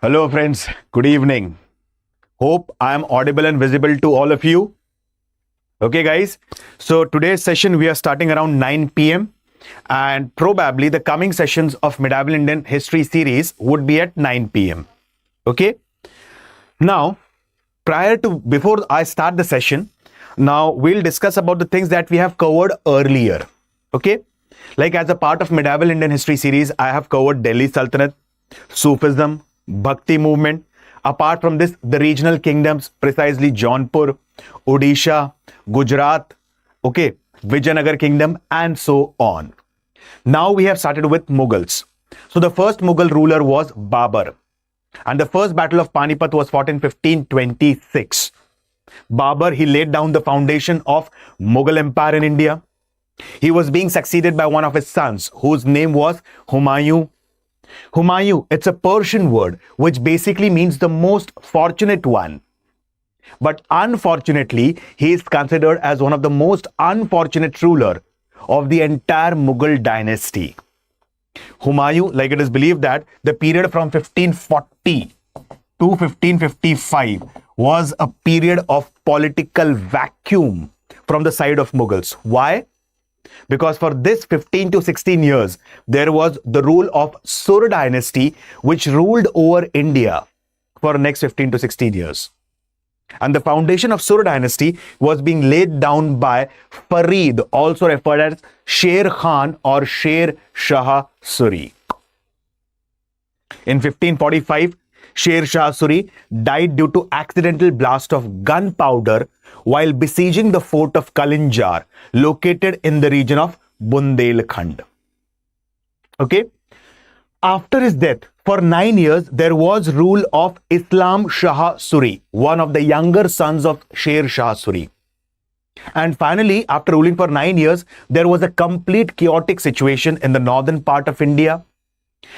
Hello friends, good evening. Hope I am audible and visible to all of you. Okay guys, so today's session we are starting around 9 p.m. and probably the coming sessions of Medieval Indian History series would be at 9 p.m. Okay. Now, before I start the session, now we'll discuss about the things that we have covered earlier. Okay. Like as a part of Medieval Indian History series, I have covered Delhi Sultanate, Sufism, Bhakti movement. Apart from this, the regional kingdoms, precisely Jaunpur, Odisha, Gujarat, okay, Vijayanagar kingdom, and so on. Now we have started with Mughals. So the first Mughal ruler was Babur, and the first battle of Panipat was fought in 1526. Babur, he laid down the foundation of Mughal Empire in India. He was being succeeded by one of his sons, whose name was Humayun. Humayun, it's a Persian word which basically means the most fortunate one. But unfortunately, he is considered as one of the most unfortunate ruler of the entire Mughal dynasty. Humayun, like it is believed that the period from 1540 to 1555 was a period of political vacuum from the side of Mughals. Why? Because for this 15 to 16 years, there was the rule of Sur dynasty which ruled over India for the next 15 to 16 years. And the foundation of Sur dynasty was being laid down by Farid, also referred as Sher Khan or Sher Shah Suri. In 1545, Sher Shah Suri died due to accidental blast of gunpowder while besieging the fort of Kalinjar, located in the region of Bundelkhand. Okay. After his death, for 9 years, there was rule of Islam Shah Suri, one of the younger sons of Sher Shah Suri. And finally, after ruling for 9 years, there was a complete chaotic situation in the northern part of India.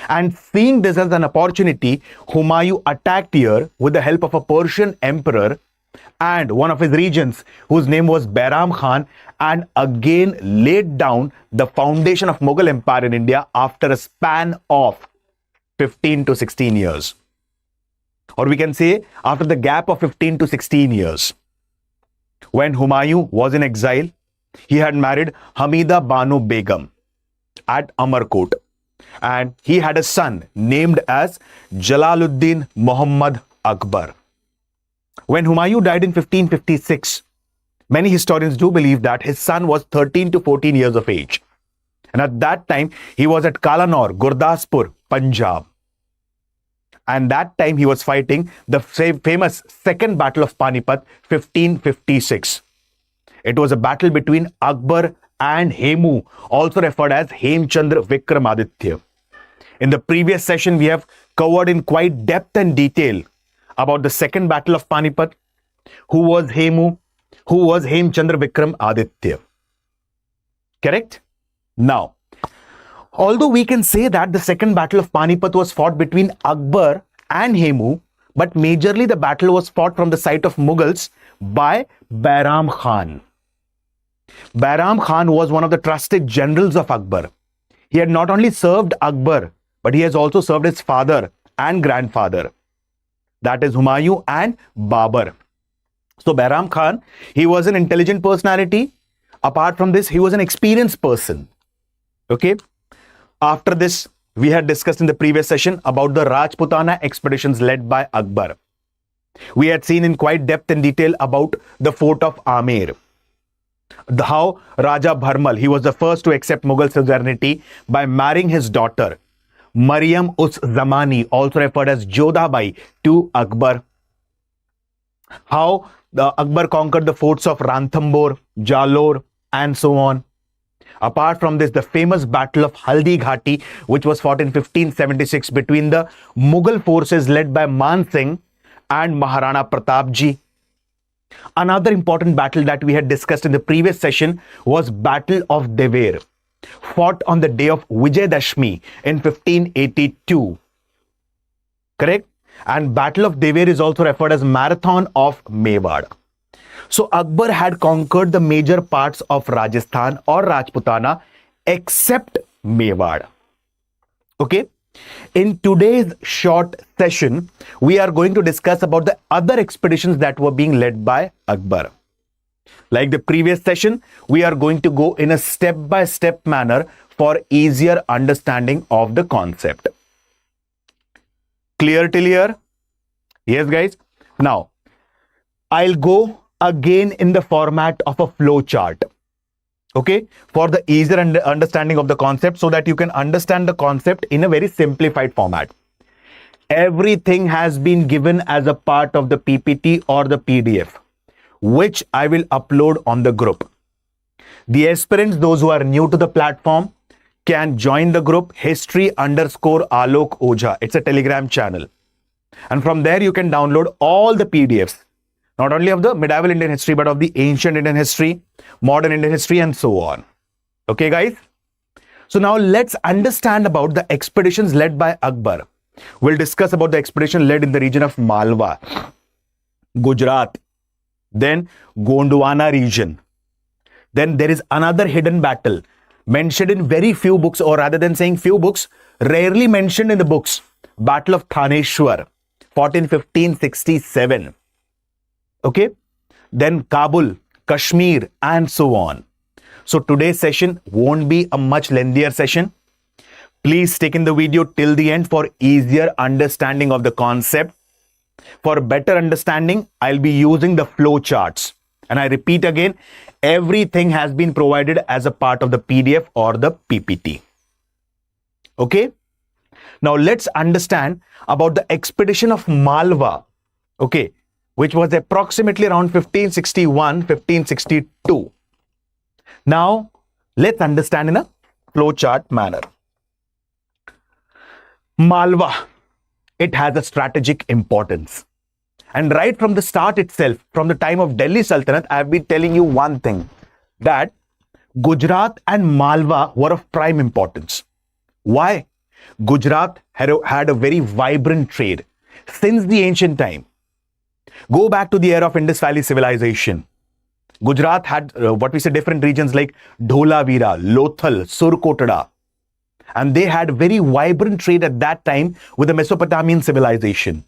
And seeing this as an opportunity, Humayun attacked here with the help of a Persian emperor and one of his regents, whose name was Bairam Khan, and again laid down the foundation of Mughal Empire in India after a span of 15 to 16 years. Or we can say after the gap of 15 to 16 years. When Humayun was in exile, he had married Hamida Banu Begum at Amarkot, and he had a son named as Jalaluddin Muhammad Akbar. When Humayun died in 1556, many historians do believe that his son was 13 to 14 years of age. And at that time, he was at Kalanor, Gurdaspur, Punjab. And that time he was fighting the famous Second Battle of Panipat, 1556. It was a battle between Akbar and Hemu, also referred as Hemchandra Vikramaditya. In the previous session, we have covered in quite depth and detail about the Second Battle of Panipat, who was Hemu, who was Hemchandra Vikramaditya. Correct? Now, although we can say that the Second Battle of Panipat was fought between Akbar and Hemu, but majorly the battle was fought from the side of Mughals by Bairam Khan. Bairam Khan was one of the trusted generals of Akbar. He had not only served Akbar, but he has also served his father and grandfather. That is Humayun and Babur. So Bairam Khan, he was an intelligent personality. Apart from this, he was an experienced person. Okay. After this, we had discussed in the previous session about the Rajputana expeditions led by Akbar. We had seen in quite depth and detail about the fort of Amer. How Raja Bharmal, he was the first to accept Mughal sovereignty by marrying his daughter, Maryam Uz Zamani, also referred as Jodhabai, to Akbar. How Akbar conquered the forts of Ranthambore, Jalore, and so on. Apart from this, the famous battle of Haldi Ghati, which was fought in 1576 between the Mughal forces led by Man Singh and Maharana Pratap Ji. Another important battle that we had discussed in the previous session was Battle of Dever, fought on the day of Vijayadashmi in 1582. Correct? And Battle of Dever is also referred as Marathon of Mewad. So Akbar had conquered the major parts of Rajasthan or Rajputana except Mewad. Okay. In today's short session, we are going to discuss about the other expeditions that were being led by Akbar. Like the previous session, we are going to go in a step-by-step manner for easier understanding of the concept. Clear till here? Yes, guys. Now, I'll go again in the format of a flow chart. Okay, for the easier understanding of the concept, so that you can understand the concept in a very simplified format. Everything has been given as a part of the PPT or the PDF, which I will upload on the group. The aspirants, those who are new to the platform, can join the group history_Alok Ojha. It's a Telegram channel. And from there, you can download all the PDFs, not only of the medieval Indian history, but of the ancient Indian history, modern Indian history, and so on. Okay, guys? So now let's understand about the expeditions led by Akbar. We'll discuss about the expedition led in the region of Malwa, Gujarat, then Gondwana region. Then there is another hidden battle mentioned in very few books, or rather than saying few books, rarely mentioned in the books. Battle of Thanesar, 1415-67. Okay, then Kabul, Kashmir, and so on. So today's session won't be a much lengthier session. Please stick in the video till the end for easier understanding of the concept. For better understanding, I'll be using the flow charts. And I repeat again, everything has been provided as a part of the PDF or the PPT. Okay? Now let's understand about the expedition of Malwa. Okay, which was approximately around 1561-1562. Now, let's understand in a flowchart manner. Malwa, it has a strategic importance. And right from the start itself, from the time of Delhi Sultanate, I have been telling you one thing, that Gujarat and Malwa were of prime importance. Why? Gujarat had a very vibrant trade since the ancient time. Go back to the era of Indus Valley civilization. Gujarat had different regions like Dholavira, Lothal, Surkotada. And they had very vibrant trade at that time with the Mesopotamian civilization.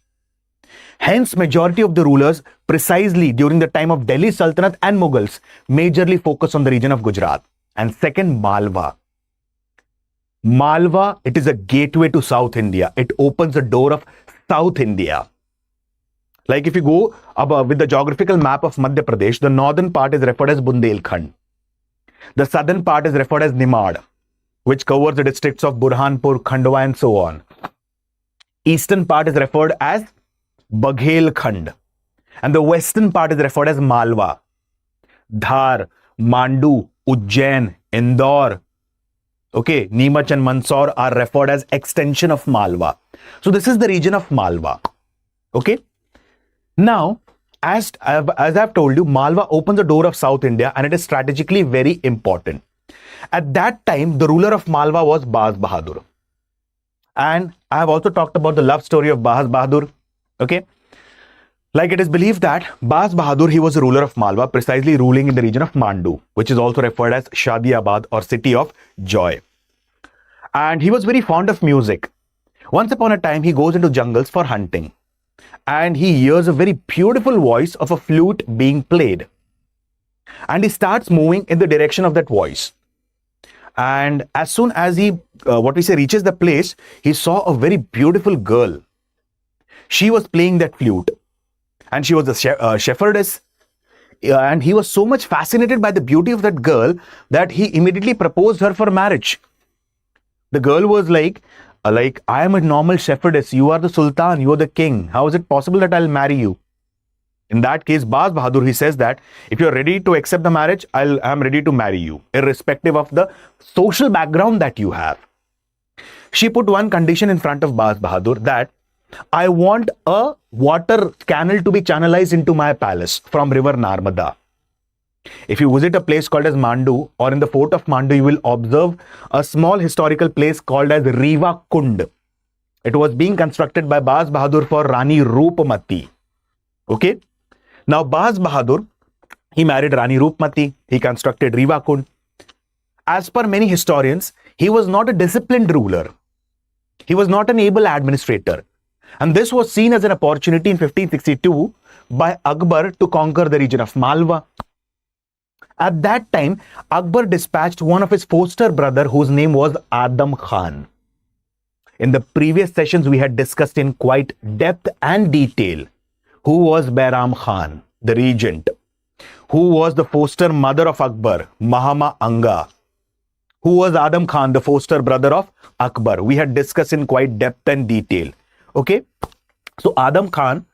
Hence, majority of the rulers, precisely during the time of Delhi Sultanate and Mughals, majorly focused on the region of Gujarat. And second, Malwa. Malwa, it is a gateway to South India. It opens the door of South India. Like if you go with the geographical map of Madhya Pradesh, the northern part is referred as Bundelkhand. The southern part is referred as Nimad, which covers the districts of Burhanpur, Khandwa, and so on. Eastern part is referred as Baghelkhand. And the western part is referred as Malwa. Dhar, Mandu, Ujjain, Indore, okay, Neemuch and Mandsaur are referred as extension of Malwa. So this is the region of Malwa. Okay. Now, as I've told you, Malwa opens the door of South India and it is strategically very important. At that time, the ruler of Malwa was Baz Bahadur. And I have also talked about the love story of Baz Bahadur. Okay. Like it is believed that Baz Bahadur, he was a ruler of Malwa, precisely ruling in the region of Mandu, which is also referred as Shadiabad or City of Joy. And he was very fond of music. Once upon a time, he goes into jungles for hunting. And he hears a very beautiful voice of a flute being played. And he starts moving in the direction of that voice. And as soon as he, reaches the place, he saw a very beautiful girl. She was playing that flute. And she was a shepherdess. And he was so much fascinated by the beauty of that girl that he immediately proposed her for marriage. The girl was like, I am a normal shepherdess. You are the sultan. You are the king. How is it possible that I'll marry you? In that case, Baz Bahadur, he says that if you're ready to accept the marriage, I'm ready to marry you, irrespective of the social background that you have. She put one condition in front of Baz Bahadur, that I want a water canal to be channelized into my palace from river Narmada. If you visit a place called as Mandu, or in the fort of Mandu, you will observe a small historical place called as Riva Kund. It was being constructed by Baz Bahadur for Rani Roopmati. Okay. Now Baz Bahadur, he married Rani Roopmati. He constructed Riva Kund. As per many historians, he was not a disciplined ruler. He was not an able administrator. And this was seen as an opportunity in 1562 by Akbar to conquer the region of Malwa. At that time, Akbar dispatched one of his foster brother whose name was Adam Khan. In the previous sessions, we had discussed in quite depth and detail who was Bairam Khan, the regent, who was the foster mother of Akbar, Mahama Anga, who was Adam Khan, the foster brother of Akbar. We had discussed in quite depth and detail. Okay, so Adam Khan,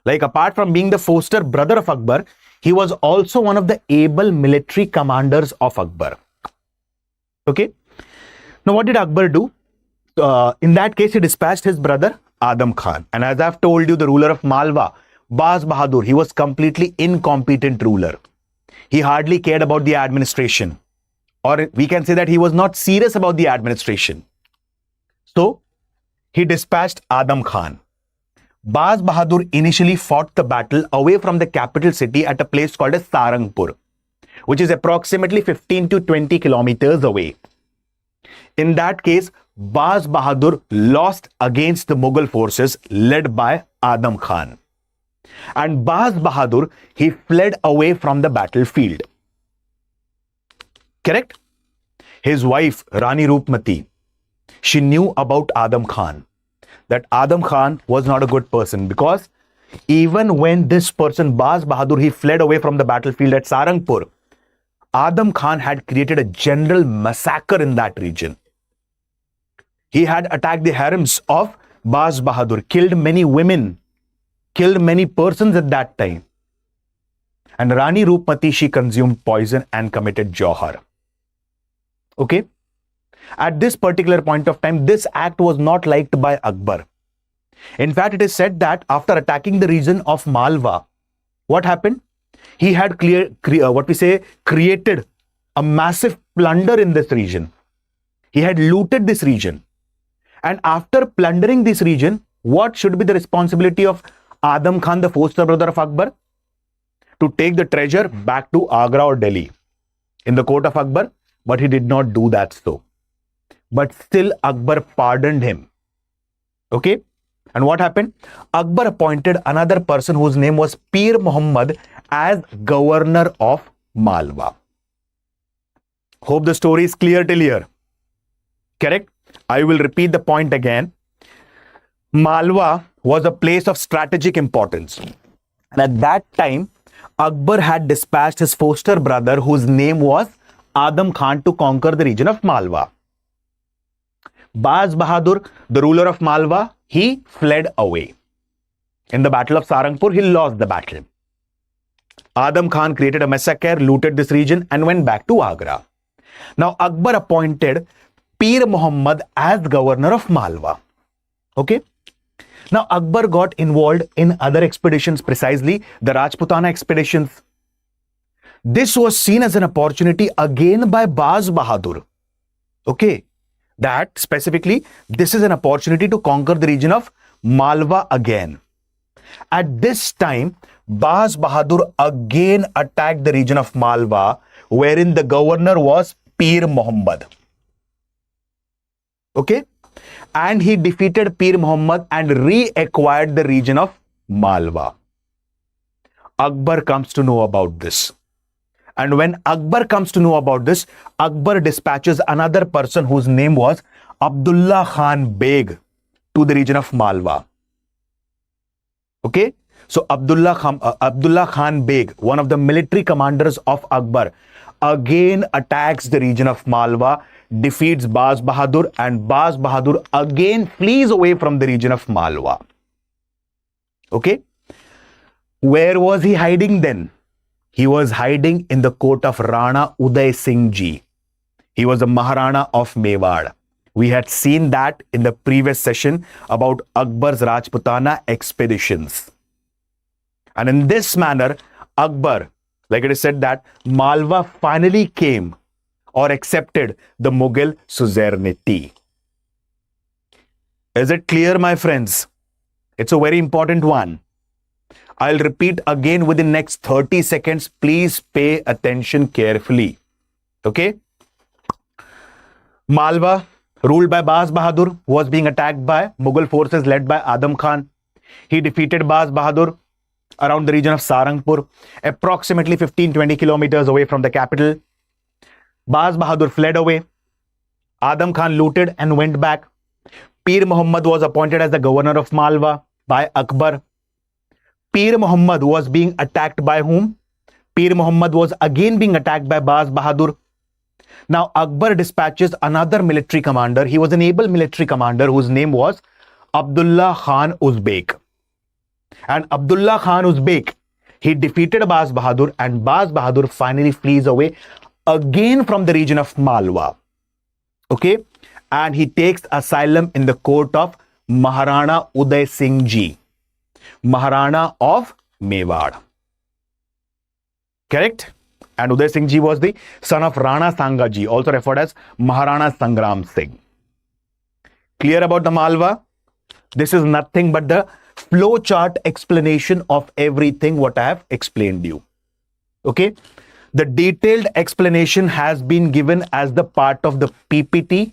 like apart from being the foster brother of Akbar, he was also one of the able military commanders of Akbar. Okay, now what did Akbar do? In that case, he dispatched his brother Adam Khan. And as I've told you, the ruler of Malwa, Baz Bahadur, he was completely incompetent ruler. He hardly cared about the administration. Or we can say that he was not serious about the administration. So, he dispatched Adam Khan. Baz Bahadur initially fought the battle away from the capital city at a place called as Sarangpur, which is approximately 15 to 20 kilometers away. In that case, Baz Bahadur lost against the Mughal forces led by Adam Khan. And Baz Bahadur, he fled away from the battlefield. Correct? His wife, Rani Roopmati, she knew about Adam Khan, that Adam Khan was not a good person, because even when this person, Baz Bahadur, he fled away from the battlefield at Sarangpur, Adam Khan had created a general massacre in that region. He had attacked the harems of Baz Bahadur, killed many women, killed many persons at that time. And Rani Roopmati, she consumed poison and committed jauhar. Okay? At this particular point of time, this act was not liked by Akbar. In fact, it is said that after attacking the region of Malwa, what happened? He had created a massive plunder in this region. He had looted this region. And after plundering this region, what should be the responsibility of Adam Khan, the foster brother of Akbar? To take the treasure back to Agra or Delhi in the court of Akbar, but he did not do that so. But still Akbar pardoned him. Okay? And what happened? Akbar appointed another person whose name was Pir Muhammad as governor of Malwa. Hope the story is clear till here. Correct? I will repeat the point again. Malwa was a place of strategic importance. And at that time, Akbar had dispatched his foster brother whose name was Adam Khan to conquer the region of Malwa. Baz Bahadur, the ruler of Malwa, he fled away. In the battle of Sarangpur, he lost the battle. Adam Khan created a massacre, looted this region and went back to Agra. Now Akbar appointed Pir Muhammad as governor of Malwa. Okay? Now Akbar got involved in other expeditions, precisely the Rajputana expeditions. This was seen as an opportunity again by Baz Bahadur. Okay? That specifically, this is an opportunity to conquer the region of Malwa again. At this time, Baz Bahadur again attacked the region of Malwa, wherein the governor was Pir Muhammad. Okay? And he defeated Pir Muhammad and reacquired the region of Malwa. Akbar comes to know about this. And when Akbar comes to know about this, Akbar dispatches another person whose name was Abdullah Khan Beg to the region of Malwa. Okay? So Abdullah Khan Beg, one of the military commanders of Akbar, again attacks the region of Malwa, defeats Baz Bahadur, and Baz Bahadur again flees away from the region of Malwa. Okay? Where was he hiding then? He was hiding in the court of Rana Uday Singh Ji. He was the Maharana of Mewar. We had seen that in the previous session about Akbar's Rajputana expeditions. And in this manner, Akbar, like it is said that Malwa finally came or accepted the Mughal suzerainty. Is it clear, my friends? It's a very important one. I'll repeat again within next 30 seconds. Please pay attention carefully. Okay? Malwa, ruled by Baz Bahadur, was being attacked by Mughal forces led by Adam Khan. He defeated Baz Bahadur around the region of Sarangpur, approximately 15-20 kilometers away from the capital. Baz Bahadur fled away. Adam Khan looted and went back. Pir Muhammad was appointed as the governor of Malwa by Akbar. Pir Muhammad was being attacked by whom? Pir Muhammad was again being attacked by Baz Bahadur. Now Akbar dispatches another military commander. He was an able military commander whose name was Abdullah Khan Uzbek. And Abdullah Khan Uzbek, he defeated Baz Bahadur, and Baz Bahadur finally flees away again from the region of Malwa. Okay, and he takes asylum in the court of Maharana Uday Singh Ji, Maharana of Mewar. Correct? And Uday Singh Ji was the son of Rana Sanga Ji, also referred as Maharana Sangram Singh. Clear about the Malwa? This is nothing but the flow chart explanation of everything what I have explained you. Okay? The detailed explanation has been given as the part of the PPT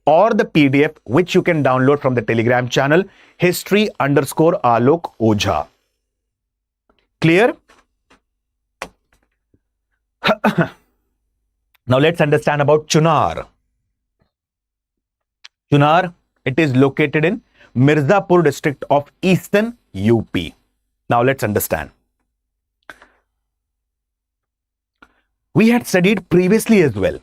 or the PDF, which you can download from the Telegram channel, history_Alok Ojha. Clear? Now let's understand about Chunar. Chunar, it is located in Mirzapur district of eastern UP. Now let's understand. We had studied previously as well.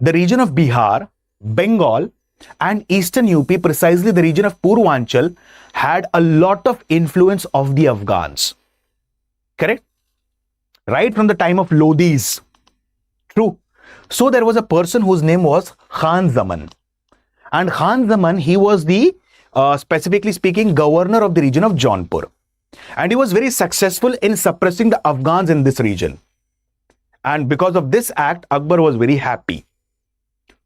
The region of Bihar, Bengal and eastern UP, precisely the region of Purvanchal, had a lot of influence of the Afghans. Correct? Right from the time of Lodis. True. So there was a person whose name was Khan Zaman. And Khan Zaman, he was the, specifically speaking, governor of the region of Jaunpur. And he was very successful in suppressing the Afghans in this region. And because of this act, Akbar was very happy.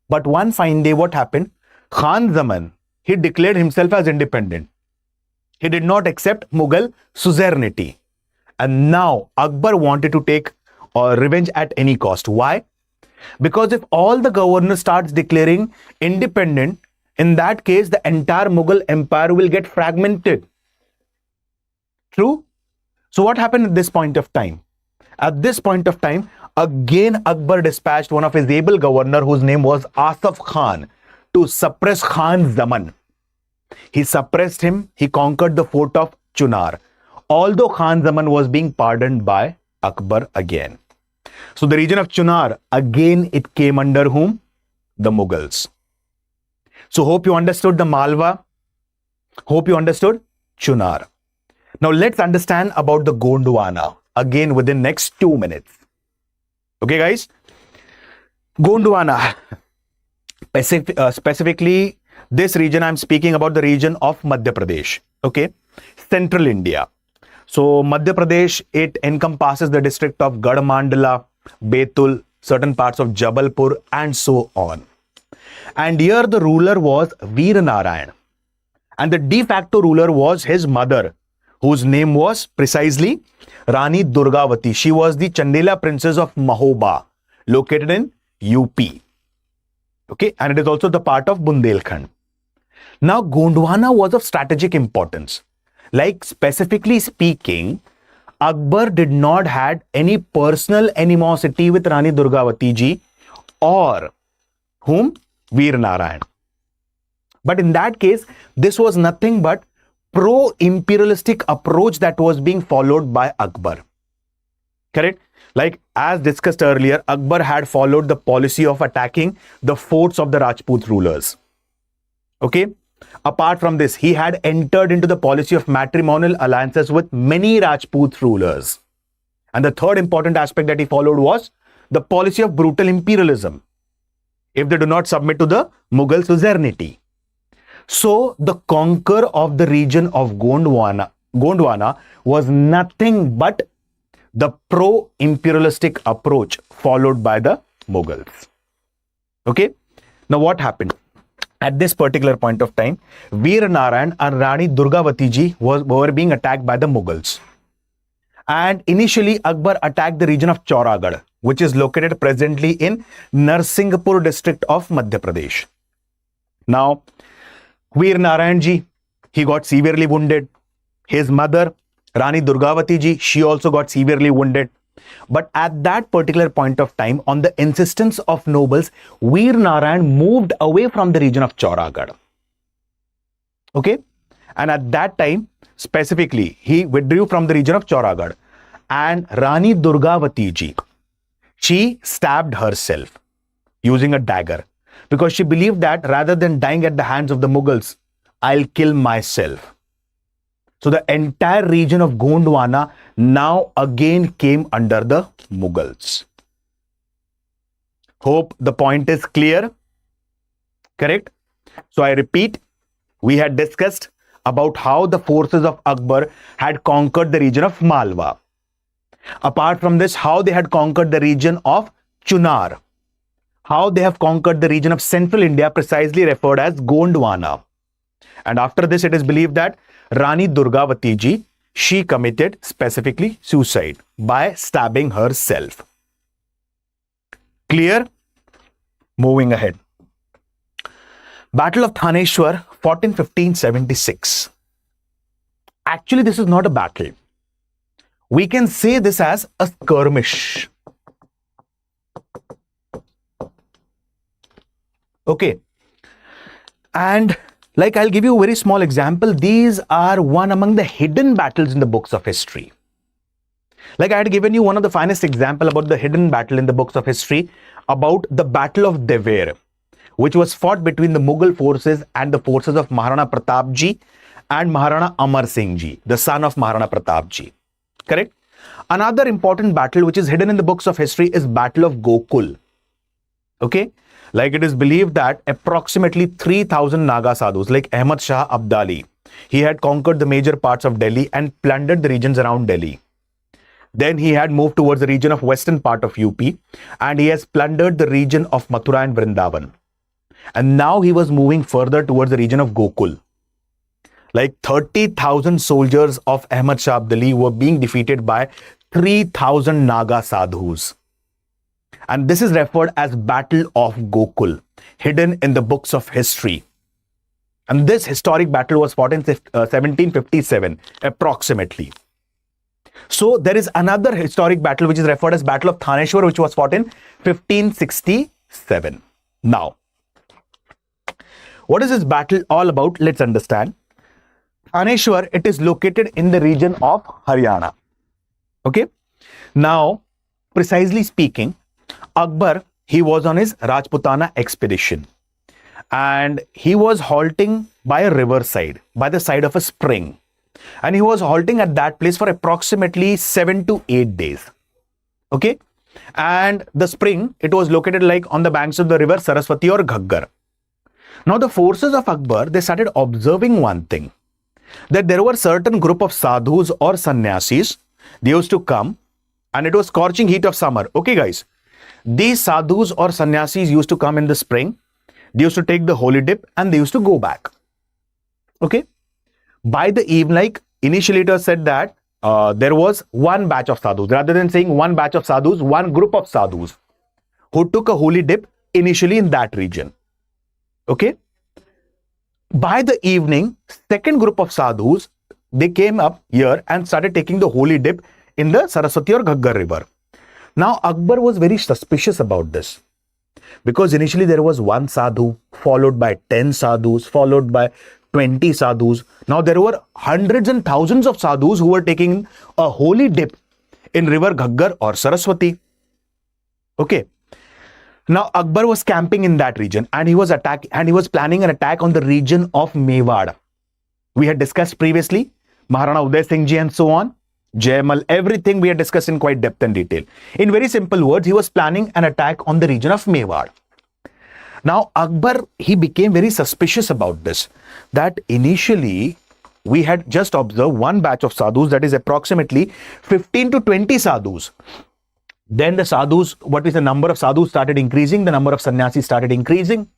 But one fine day, what happened? Khan Zaman, he declared himself as independent. He did not accept Mughal suzerainty. And now Akbar wanted to take revenge at any cost. Why? Because if all the governors starts declaring independent, in that case, the entire Mughal empire will get fragmented. True? So what happened at this point of time? At this point of time, again Akbar dispatched one of his able governor whose name was Asaf Khan to suppress Khan Zaman. He suppressed him. He conquered the fort of Chunar. Although Khan Zaman was being pardoned by Akbar again. So the region of Chunar, again it came under whom? The Mughals. So hope you understood the Malwa. Hope you understood Chunar. Now let's understand about the Gondwana. Again within next 2 minutes. Okay guys? Gondwana. Specifically this region, I'm speaking about the region of Madhya Pradesh. Okay? Central India. So Madhya Pradesh, it encompasses the district of Garhmandla, Betul, certain parts of Jabalpur and so on. And here the ruler was Veer Narayan. And the de facto ruler was his mother, whose name was precisely Rani Durgavati. She was the Chandela princess of Mahoba, located in UP. Okay, and it is also the part of Bundelkhand. Now Gondwana was of strategic importance. Like specifically speaking, Akbar did not had any personal animosity with Rani Durgavati ji or whom? Veer Narayan. But in that case, this was nothing but pro-imperialistic approach that was being followed by Akbar. Correct? Like as discussed earlier, Akbar had followed the policy of attacking the forts of the Rajput rulers. Okay? Apart from this, he had entered into the policy of matrimonial alliances with many Rajput rulers. And the third important aspect that he followed was the policy of brutal imperialism, if they do not submit to the Mughal suzerainty. So the conquer of the region of Gondwana was nothing but the pro-imperialistic approach followed by the Mughals. Okay? Now what happened? At this particular point of time, Veer Narayan and Rani Durgavati ji were being attacked by the Mughals. And initially, Akbar attacked the region of Chauragarh, which is located presently in Narsinghpur district of Madhya Pradesh. Now, Veer Narayan ji, he got severely wounded. His mother, Rani Durgavati ji, she also got severely wounded. But at that particular point of time, on the insistence of nobles, Veer Narayan moved away from the region of Chauragarh. Okay? And at that time, specifically, he withdrew from the region of Chauragarh. And Rani Durgavati ji, she stabbed herself using a dagger because she believed that rather than dying at the hands of the Mughals, I'll kill myself. So the entire region of Gondwana now again came under the Mughals. Hope the point is clear. Correct? So I repeat, we had discussed about how the forces of Akbar had conquered the region of Malwa. Apart from this, how they had conquered the region of Chunar. How they have conquered the region of central India, precisely referred as Gondwana. And after this, it is believed that Rani Durgavati ji, she committed specifically suicide by stabbing herself. Clear? Moving ahead. Battle of Thanesar, 1415-76. Actually, this is not a battle. We can say this as a skirmish. Okay. And like I'll give you a very small example. These are one among the hidden battles in the books of history. Like I had given you one of the finest example about the hidden battle in the books of history about the Battle of Dever, which was fought between the Mughal forces and the forces of Maharana Pratap ji and Maharana Amar Singh ji, the son of Maharana Pratap ji. Correct? Another important battle which is hidden in the books of history is Battle of Gokul. Okay? Like it is believed that approximately 3,000 Naga sadhus like Ahmad Shah Abdali, he had conquered the major parts of Delhi and plundered the regions around Delhi. Then he had moved towards the region of western part of UP and he has plundered the region of Mathura and Vrindavan. And now he was moving further towards the region of Gokul. Like 30,000 soldiers of Ahmad Shah Abdali were being defeated by 3,000 Naga sadhus. And this is referred as Battle of Gokul, hidden in the books of history. And this historic battle was fought in 1757, approximately. So there is another historic battle which is referred as Battle of Thanesar, which was fought in 1567. Now, what is this battle all about? Let's understand. Thanesar, it is located in the region of Haryana. Okay. Now, precisely speaking, Akbar, he was on his Rajputana expedition and he was halting by a riverside, by the side of a spring. And he was halting at that place for approximately 7 to 8 days. Okay. And the spring, it was located like on the banks of the river Saraswati or Ghaggar. Now the forces of Akbar, they started observing one thing, that there were certain group of sadhus or sannyasis, they used to come and it was scorching heat of summer. Okay guys. These sadhus or sannyasis used to come in the spring, they used to take the holy dip and they used to go back. Okay. By the evening, like initially it was said that there was one batch of sadhus, rather than saying one batch of sadhus, one group of sadhus who took a holy dip initially in that region. Okay. By the evening, second group of sadhus, they came up here and started taking the holy dip in the Saraswati or Ghaggar river. Now Akbar was very suspicious about this because initially there was one sadhu followed by 10 sadhus followed by 20 sadhus. Now there were hundreds and thousands of sadhus who were taking a holy dip in river Ghaggar or Saraswati. Okay. Now Akbar was camping in that region and he was planning an attack on the region of Mewar. We had discussed previously Maharana Uday Singh ji and so on. Jaimal, everything we had discussed in quite depth and detail. In very simple words, he was planning an attack on the region of Mewar. Now, Akbar, he became very suspicious about this. That initially, we had just observed one batch of sadhus, that is approximately 15 to 20 sadhus. Then the sadhus, what is the number of sadhus started increasing, the number of sannyasis started increasing.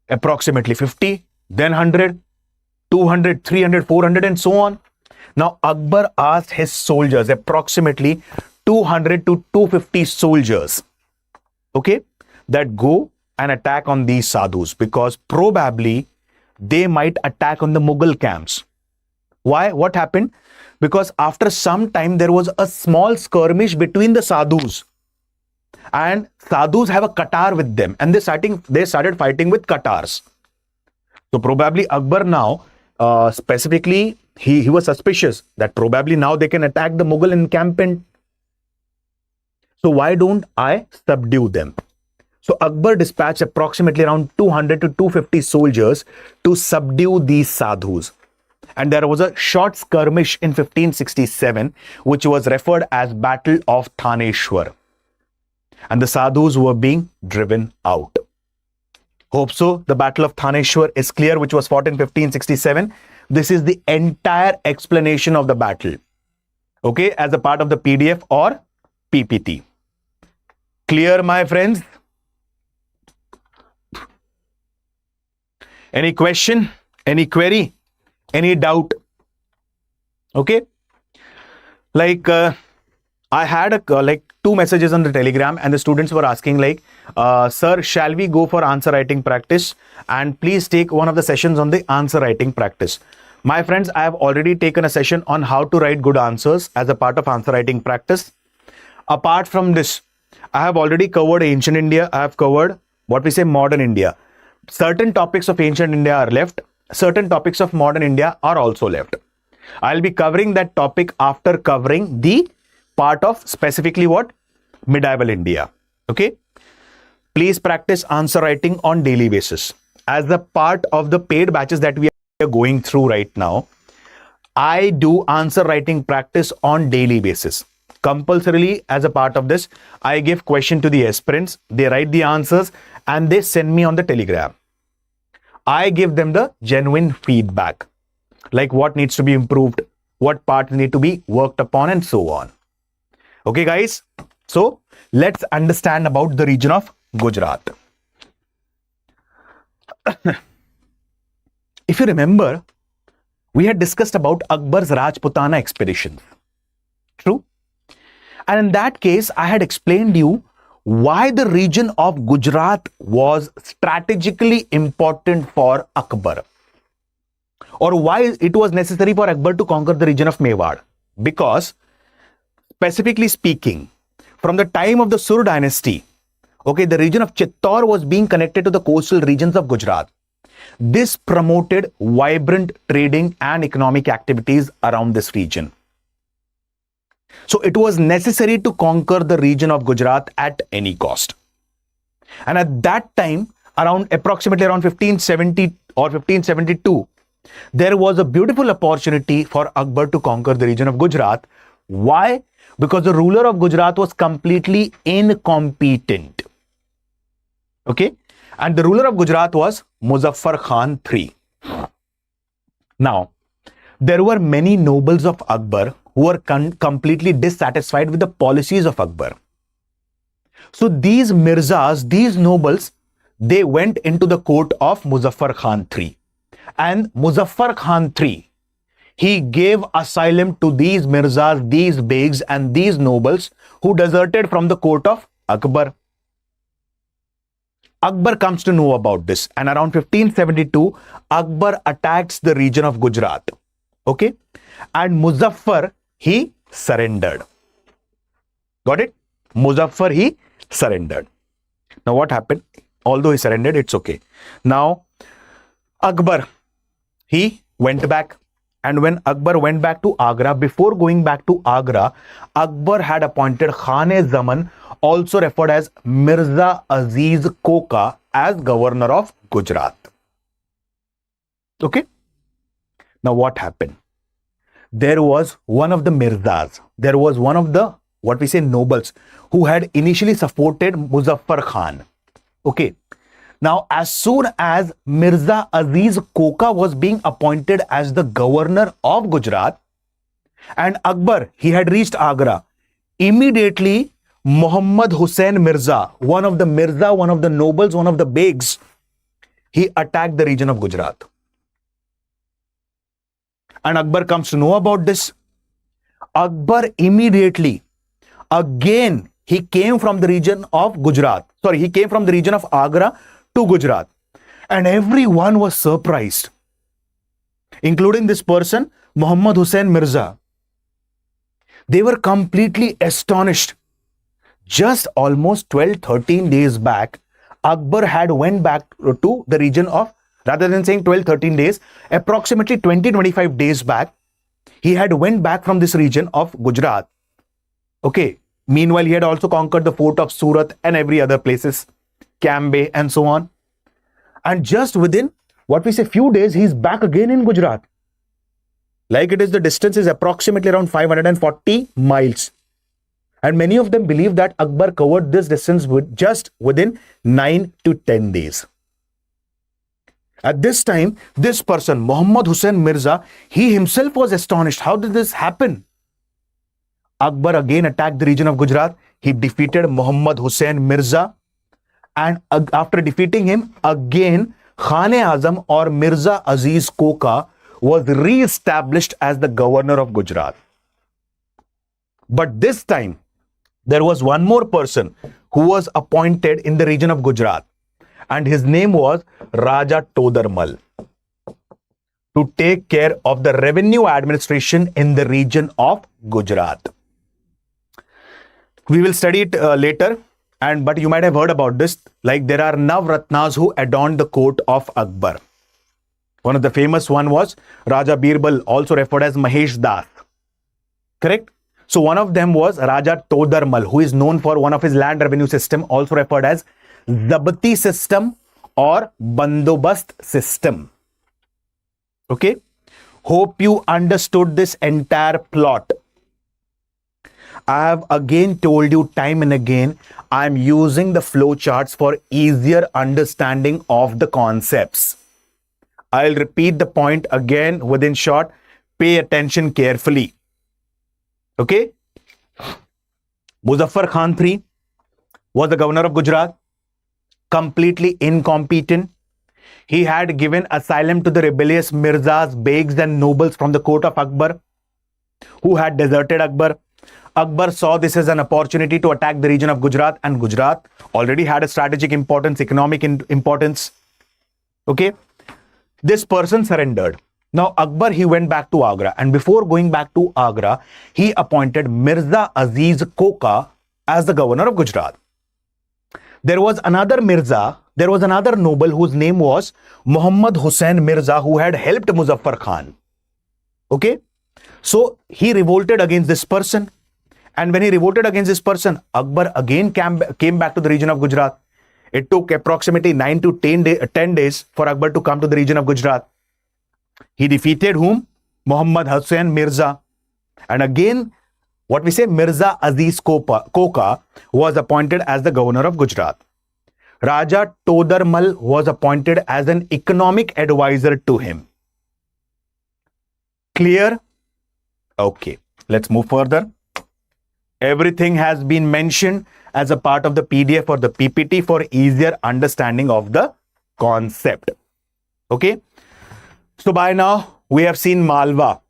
Approximately 50, then 100, 200, 300, 400 and so on. Now, Akbar asked his soldiers, approximately 200 to 250 soldiers, okay, that go an attack on these sadhus because probably they might attack on the Mughal camps. Why? What happened? Because after some time there was a small skirmish between the sadhus, and sadhus have a Qatar with them, and they started fighting with Qatars. So probably Akbar now, specifically, he was suspicious that probably now they can attack the Mughal encampment. So why don't I subdue them? So Akbar dispatched approximately around 200 to 250 soldiers to subdue these sadhus. And there was a short skirmish in 1567, which was referred as Battle of Thanesar. And the sadhus were being driven out. Hope so. The Battle of Thanesar is clear, which was fought in 1567. This is the entire explanation of the battle. Okay, as a part of the PDF or PPT. Clear, my friends? Any question? Any query? Any doubt? Okay. Like I had like 2 messages on the Telegram, and the students were asking like, sir, shall we go for answer writing practice? And please take one of the sessions on the answer writing practice. My friends, I have already taken a session on how to write good answers as a part of answer writing practice. Apart from this, I have already covered ancient India. I have covered what we say modern India. Certain topics of ancient India are left. Certain topics of modern India are also left. I'll be covering that topic after covering the part of specifically what? Medieval India. Okay. Please practice answer writing on daily basis. As a part of the paid batches that we are going through right now, I do answer writing practice on daily basis. Compulsorily, as a part of this, I give question to the aspirants. They write the answers and they send me on the Telegram. I give them the genuine feedback, like what needs to be improved, what parts need to be worked upon, and so on. Okay, guys. So let's understand about the region of Gujarat. If you remember, we had discussed about Akbar's Rajputana expedition. True? And in that case, I had explained you why the region of Gujarat was strategically important for Akbar, or why it was necessary for Akbar to conquer the region of Mewar. Because, specifically speaking, from the time of the Sur dynasty, okay, the region of Chittor was being connected to the coastal regions of Gujarat. This promoted vibrant trading and economic activities around this region. So it was necessary to conquer the region of Gujarat at any cost. And at that time, approximately around 1570 or 1572, there was a beautiful opportunity for Akbar to conquer the region of Gujarat. Why? Because the ruler of Gujarat was completely incompetent. Okay? And the ruler of Gujarat was Muzaffar Khan III. Now, there were many nobles of Akbar who were completely dissatisfied with the policies of Akbar. So these Mirzas, these nobles, they went into the court of Muzaffar Khan III. And Muzaffar Khan III, he gave asylum to these Mirzas, these Begs, and these nobles who deserted from the court of Akbar. Akbar comes to know about this, and around 1572, Akbar attacks the region of Gujarat. Okay? And Muzaffar, he surrendered. Got it? Muzaffar, he surrendered. Now what happened? Although he surrendered, it's okay. Now, Akbar, he went back. And when Akbar went back to Agra, before going back to Agra, Akbar had appointed Khan-e-Zaman, also referred as Mirza Aziz Koka, as governor of Gujarat. Okay? Now what happened? There was one of the Mirzas, there was one of the, what we say, nobles, who had initially supported Muzaffar Khan. Okay. Now, as soon as Mirza Aziz Koka was being appointed as the governor of Gujarat, and Akbar, he had reached Agra, immediately Muhammad Hussain Mirza, one of the nobles, one of the Begs, he attacked the region of Gujarat. And Akbar comes to know about this. Akbar immediately, again, he came from the region of Gujarat. Sorry, he came from the region of Agra to Gujarat. And everyone was surprised, including this person, Muhammad Hussain Mirza. They were completely astonished. Just almost 12-13 days back, Akbar had went back to the region of, rather than saying 12-13 days, approximately 20-25 days back, he had went back from this region of Gujarat. Okay. Meanwhile, he had also conquered the fort of Surat and every other places, Cambay and so on. And just within, what we say, few days, he's back again in Gujarat. Like it is, the distance is approximately around 540 miles. And many of them believe that Akbar covered this distance just within 9 to 10 days. At this time, this person, Muhammad Hussain Mirza, he himself was astonished. How did this happen? Akbar again attacked the region of Gujarat. He defeated Muhammad Hussain Mirza. And after defeating him, again, Khan-e-Azam or Mirza Aziz Koka was re-established as the governor of Gujarat. But this time, there was one more person who was appointed in the region of Gujarat. And his name was Raja Todarmal, to take care of the revenue administration in the region of Gujarat. We will study it later, but you might have heard about this. Like there are Navratnas who adorned the court of Akbar. One of the famous one was Raja Birbal, also referred as Mahesh Das. Correct? So one of them was Raja Todarmal, who is known for one of his land revenue system, also referred as Zabti system or Bandobast system. Okay. Hope you understood this entire plot. I have again told you time and again, I am using the flow charts for easier understanding of the concepts. I'll repeat the point again within short. Pay attention carefully. Okay. Muzaffar Khan III was the governor of Gujarat. Completely incompetent. He had given asylum to the rebellious Mirzas, Beygs and nobles from the court of Akbar, who had deserted Akbar. Akbar saw this as an opportunity to attack the region of Gujarat, and Gujarat already had a strategic importance, economic importance. Okay. This person surrendered. Now Akbar, he went back to Agra, and before going back to Agra, he appointed Mirza Aziz Koka as the governor of Gujarat. There was another Mirza, there was another noble whose name was Muhammad Hussain Mirza, who had helped Muzaffar Khan. Okay. So he revolted against this person. And when he revolted against this person, Akbar again came back to the region of Gujarat. It took approximately 9 to 10 days for Akbar to come to the region of Gujarat. He defeated whom? Muhammad Hussain Mirza. And again, what we say, Mirza Aziz Koka was appointed as the governor of Gujarat. Raja Todarmal was appointed as an economic advisor to him. Clear? Okay, let's move further. Everything has been mentioned as a part of the PDF or the PPT for easier understanding of the concept. Okay. So by now we have seen Malwa,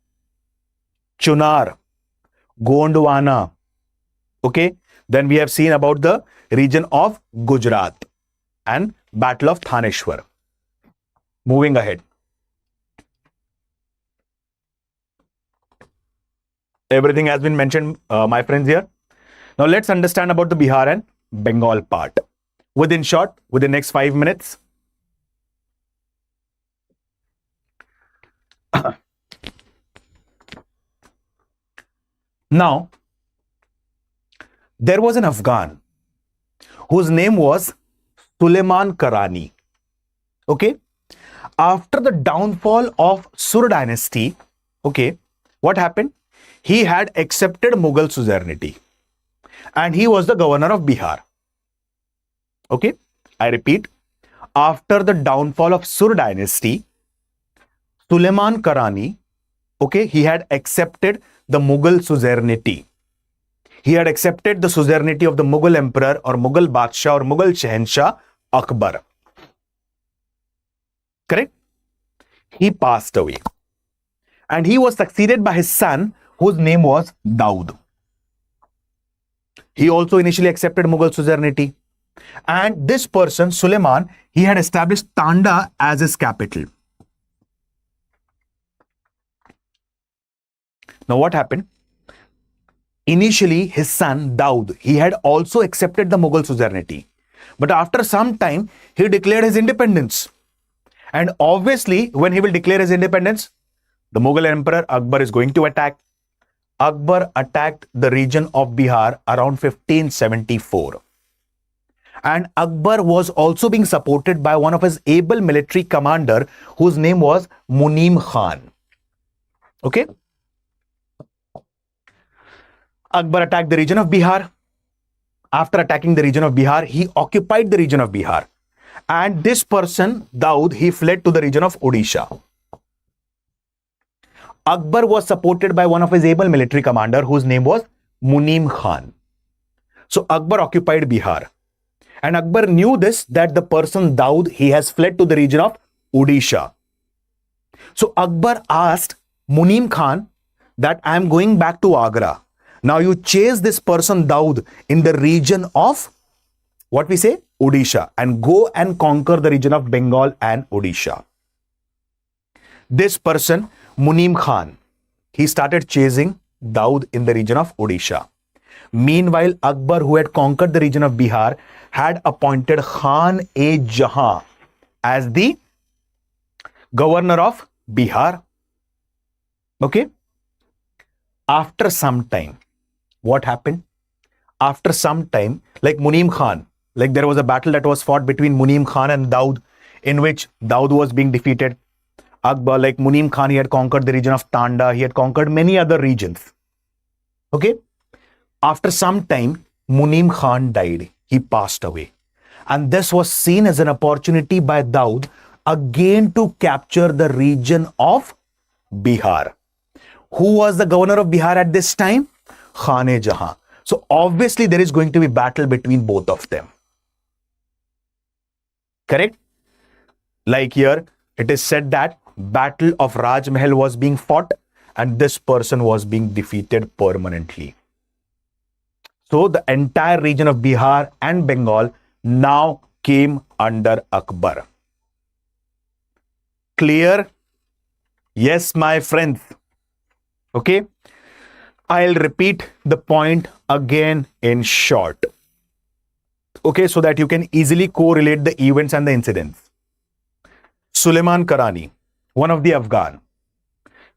Chunar, Gondwana. Okay. Then we have seen about the region of Gujarat and Battle of Thanesar. Moving ahead. Everything has been mentioned, my friends here. Now let's understand about the Bihar and Bengal part. Within short, within next 5 minutes. Now, there was an Afghan whose name was Suleiman Karani. Okay. After the downfall of Sur dynasty, okay, what happened? He had accepted Mughal suzerainty and he was the governor of Bihar. Okay, I repeat, after the downfall of Sur dynasty, Suleiman Karani, okay, he had accepted the Mughal suzerainty. He had accepted the suzerainty of the Mughal emperor or Mughal Badshah or Mughal Shahenshah Akbar. Correct? He passed away and he was succeeded by his son, whose name was Daud. He also initially accepted Mughal suzerainty. And this person, Suleiman, he had established Tanda as his capital. Now what happened? Initially, his son, Daud, he had also accepted the Mughal suzerainty. But after some time, he declared his independence. And obviously, when he will declare his independence, the Mughal Emperor Akbar is going to attack. Akbar attacked the region of Bihar around 1574. And Akbar was also being supported by one of his able military commander whose name was Munim Khan. Okay? Akbar attacked the region of Bihar. After attacking the region of Bihar, he occupied the region of Bihar. And this person, Daud, he fled to the region of Odisha. Akbar was supported by one of his able military commander whose name was Munim Khan. So Akbar occupied Bihar. And Akbar knew this, that the person Daud, he has fled to the region of Odisha. So Akbar asked Munim Khan that I am going back to Agra. Now you chase this person Daud in the region of, what we say, Odisha, and go and conquer the region of Bengal and Odisha. This person, Munim Khan, he started chasing Daud in the region of Odisha. Meanwhile, Akbar, who had conquered the region of Bihar, had appointed Khan-e-Jahan as the governor of Bihar. Okay? After some time, what happened? After some time, like Munim Khan, like there was a battle that was fought between Munim Khan and Daud, in which Daud was being defeated. Akbar, like Munim Khan, he had conquered the region of Tanda, he had conquered many other regions. Okay? After some time, Munim Khan died. He passed away. And this was seen as an opportunity by Daud again to capture the region of Bihar. Who was the governor of Bihar at this time? Khan-e-Jahan. So obviously there is going to be battle between both of them. Correct? Like here, it is said that Battle of Rajmahal was being fought and this person was being defeated permanently. So the entire region of Bihar and Bengal now came under Akbar. Clear? Yes, my friends. Okay. I'll repeat the point again in short. Okay, so that you can easily correlate the events and the incidents. Suleiman Karani, one of the Afghan.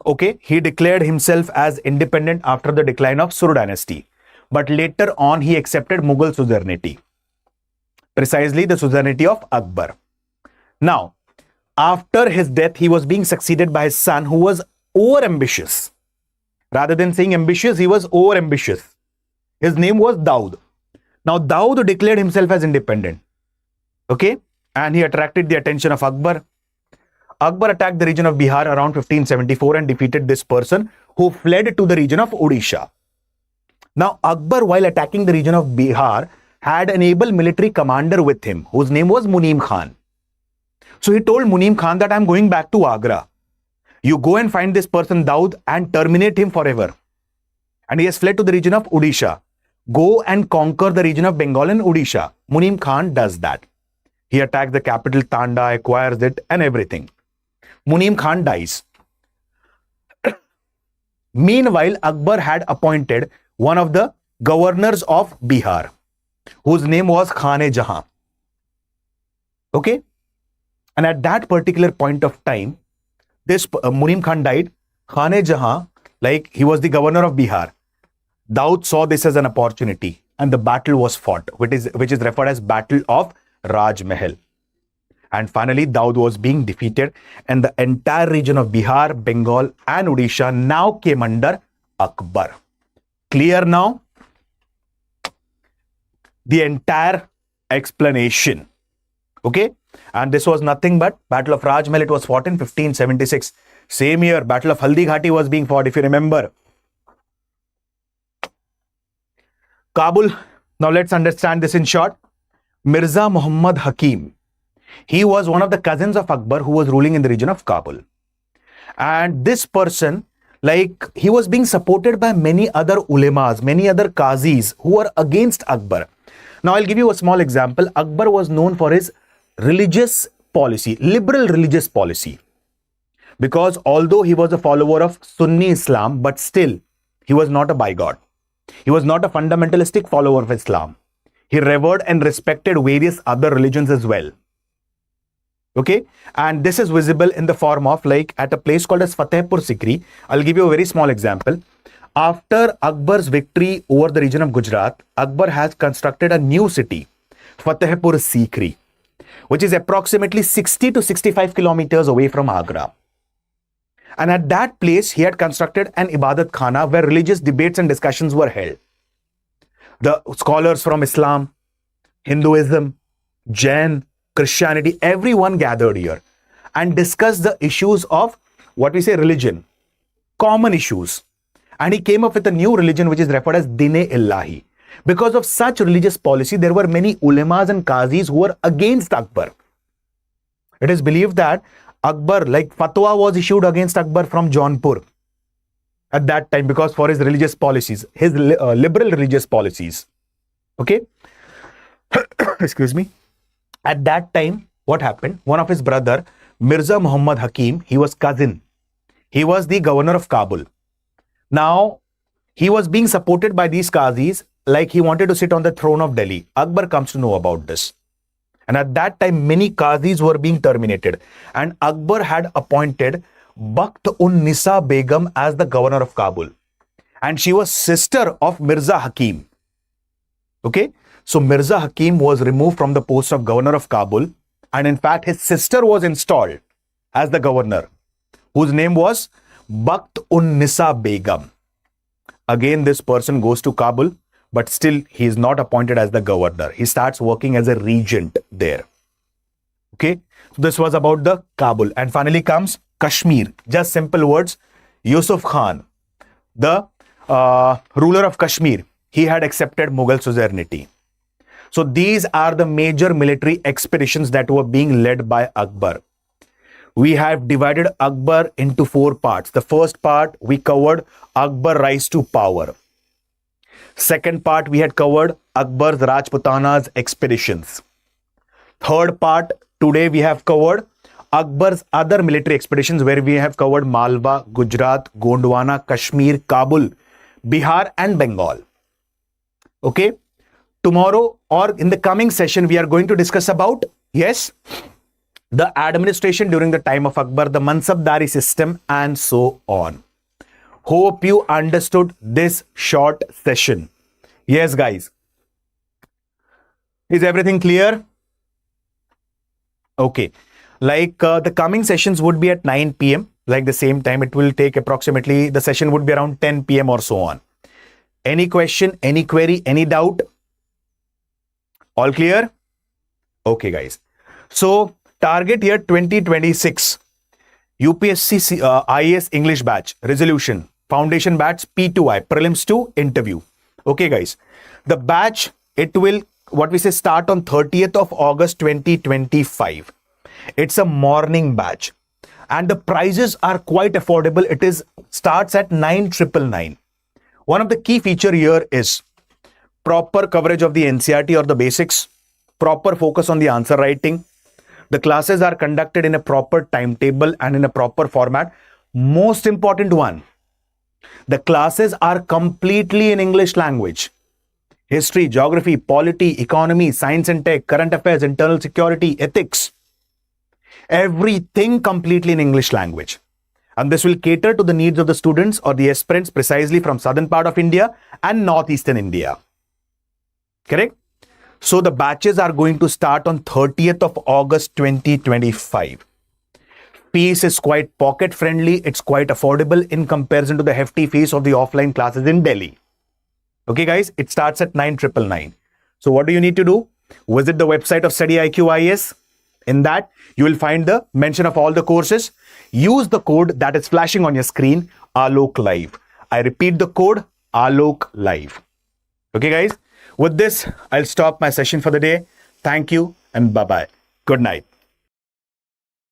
Okay, he declared himself as independent after the decline of Sur dynasty. But later on, he accepted Mughal suzerainty. Precisely the suzerainty of Akbar. Now, after his death, he was being succeeded by his son who was over-ambitious. Rather than saying ambitious, he was over-ambitious. His name was Daud. Now, Daud declared himself as independent. Okay? And he attracted the attention of Akbar. Akbar attacked the region of Bihar around 1574 and defeated this person who fled to the region of Odisha. Now, Akbar, while attacking the region of Bihar, had an able military commander with him, whose name was Munim Khan. So he told Munim Khan that I'm going back to Agra. You go and find this person Daud and terminate him forever. And he has fled to the region of Odisha. Go and conquer the region of Bengal and Odisha. Munim Khan does that. He attacks the capital Tanda, acquires it and everything. Munim Khan dies. Meanwhile, Akbar had appointed one of the governors of Bihar, whose name was Khan-e-Jahan. Okay? And at that particular point of time, this Munim Khan died. Khan-e-Jahan, like he was the governor of Bihar. Daud saw this as an opportunity and the battle was fought, which is referred as Battle of Rajmahal. And finally, Daud was being defeated and the entire region of Bihar, Bengal and Odisha now came under Akbar. Clear now? The entire explanation. Okay? And this was nothing but Battle of Rajmahal. It was fought in 1576. Same year, Battle of Haldi Ghati was being fought, if you remember. Kabul. Now let's understand this in short. Mirza Muhammad Hakim. He was one of the cousins of Akbar who was ruling in the region of Kabul. And this person, Like, he was being supported by many other ulemas, many other qazis who were against Akbar. Now, I'll give you a small example. Akbar was known for his religious policy, liberal religious policy. Because although he was a follower of Sunni Islam, but still, he was not a bigot. He was not a fundamentalistic follower of Islam. He revered and respected various other religions as well. Okay, and this is visible in the form of, like, at a place called as Fatehpur Sikri. I'll give you a very small example. After Akbar's victory over the region of Gujarat, Akbar has constructed a new city, Fatehpur Sikri, which is approximately 60 to 65 kilometers away from Agra. And at that place, he had constructed an Ibadat Khana where religious debates and discussions were held. The scholars from Islam, Hinduism, Jain, Christianity, everyone gathered here and discussed the issues of what we say religion, common issues. And he came up with a new religion which is referred as Din-e-Illahi. Because of such religious policy, there were many ulemas and qazis who were against Akbar. It is believed that Akbar, like, fatwa was issued against Akbar from Jaunpur at that time because for his religious policies, his liberal religious policies. Okay. Excuse me. At that time, what happened? One of his brother, Mirza Muhammad Hakim, he was cousin. He was the governor of Kabul. Now, he was being supported by these qazis, like he wanted to sit on the throne of Delhi. Akbar comes to know about this. And at that time, many qazis were being terminated. And Akbar had appointed Bakht-un-Nisa Begum as the governor of Kabul. And she was sister of Mirza Hakim. Okay? So Mirza Hakim was removed from the post of governor of Kabul. And in fact, his sister was installed as the governor, whose name was Bakht-un-Nisa Begum. Again, this person goes to Kabul, but still he is not appointed as the governor. He starts working as a regent there. Okay, so this was about the Kabul. And finally comes Kashmir. Just simple words. Yusuf Khan, the ruler of Kashmir, he had accepted Mughal suzerainty. So these are the major military expeditions that were being led by Akbar. We have divided Akbar into 4 parts. The first part we covered Akbar rise to power. Second part we had covered Akbar's Rajputana's expeditions. Third part today we have covered Akbar's other military expeditions where we have covered Malwa, Gujarat, Gondwana, Kashmir, Kabul, Bihar and Bengal. Okay. Tomorrow or in the coming session we are going to discuss about, yes, the administration during the time of Akbar, the Mansabdari system and so on. Hope you understood this short session. Yes, guys. Is everything clear? Okay. Like the coming sessions would be at 9 p.m. Like the same time, it will take approximately, the session would be around 10 p.m. or so on. Any question, any query, any doubt? All clear? Okay, guys. So target year 2026. UPSC IAS English batch, resolution, foundation batch, P2I, prelims 2, interview. Okay, guys. The batch, it will, what we say, start on 30th of August 2025. It's a morning batch. And the prices are quite affordable. It is starts at 9,999. One of the key feature here is proper coverage of the NCERT or the basics, proper focus on the answer writing. The classes are conducted in a proper timetable and in a proper format. Most important one, the classes are completely in English language. History, geography, polity, economy, science and tech, current affairs, internal security, ethics. Everything completely in English language. And this will cater to the needs of the students or the aspirants precisely from southern part of India and northeastern India. Correct? So the batches are going to start on 30th of August 2025. Fees is quite pocket friendly. It's quite affordable in comparison to the hefty fees of the offline classes in Delhi. Okay, guys, it starts at 9,999. So what do you need to do? Visit the website of StudyIQ IAS. In that, you will find the mention of all the courses. Use the code that is flashing on your screen, Alok Live. I repeat the code, Alok Live. Okay, guys. With this, I'll stop my session for the day. Thank you and bye-bye. Good night.